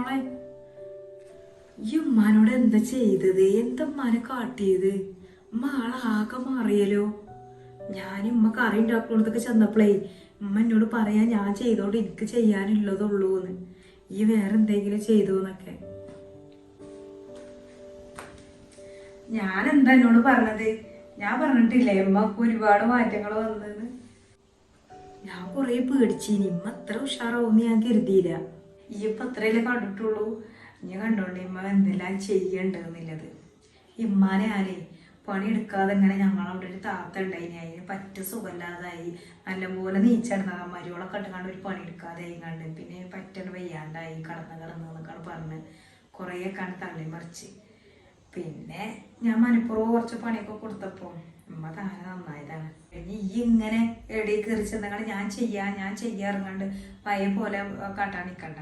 മോളെ ഈ ഉമ്മാനോട് എന്താ ചെയ്തത്? എന്താ ഉമ്മാനെ കാട്ടിയത്? ഉമ്മ ആളാകെ മാറിയല്ലോ. ഞാൻ ഉമ്മ കറി ഉണ്ടാക്കുന്നിടത്തൊക്കെ ചെന്നപ്പോഴേ ഉമ്മ എന്നോട് പറയാ ഞാൻ ചെയ്തോണ്ട് എനിക്ക് ചെയ്യാനുള്ളതുള്ളൂ എന്ന്. ഈ വേറെ എന്തെങ്കിലും ചെയ്തു എന്നൊക്കെ. ഞാൻ എന്താ എന്നോട് പറഞ്ഞത്? ഞാൻ പറഞ്ഞിട്ടില്ലേ ഉമ്മക്ക് ഒരുപാട് മാറ്റങ്ങൾ വന്നെന്ന്. ഞാൻ കൊറേ പേടിച്ചിനി. ഇമ്മ അത്ര ഉഷാറാവുന്ന് ഞാൻ കരുതിയില്ല. ഈ ഇപ്പൊ അത്രയല്ലേ കണ്ടിട്ടുള്ളൂ. ഞാൻ കണ്ടോണ്ട് ഇമ്മ എന്തെല്ലാം ചെയ്യണ്ടെന്നുള്ളത്. ഇമ്മാനെ ആരേ പണിയെടുക്കാതെ ഇങ്ങനെ ഞങ്ങളവിടെ ഒരു താത്ത ഉണ്ടായിനി. അതിന് പറ്റ സുഖമില്ലാതായി. നല്ലപോലെ നീച്ചടന്നതാ. മരുവളൊക്കെ ഇട്ടുകൊണ്ട് ഒരു പണിയെടുക്കാതെ ആയിങ്ങാണ്ട് പിന്നെ പറ്റണ്ട് വയ്യാണ്ടായി. കടന്നൊക്കെ പറഞ്ഞ് കുറേയൊക്കെയാണ് തള്ളി മറിച്ച്. പിന്നെ ഞാൻ മനപ്പുറവും കുറച്ച് പണിയൊക്കെ കൊടുത്തപ്പോ ഉമ്മ താനെ നന്നായതാണ്. പിന്നെ ഈ ഇങ്ങനെ എവിടെ കയറി ചെന്നങ്ങൾ ഞാൻ ചെയ്യാ ഇറങ്ങാണ്ട് പയ്യെ പോലെ കാട്ടാൻ നിൽക്കണ്ട.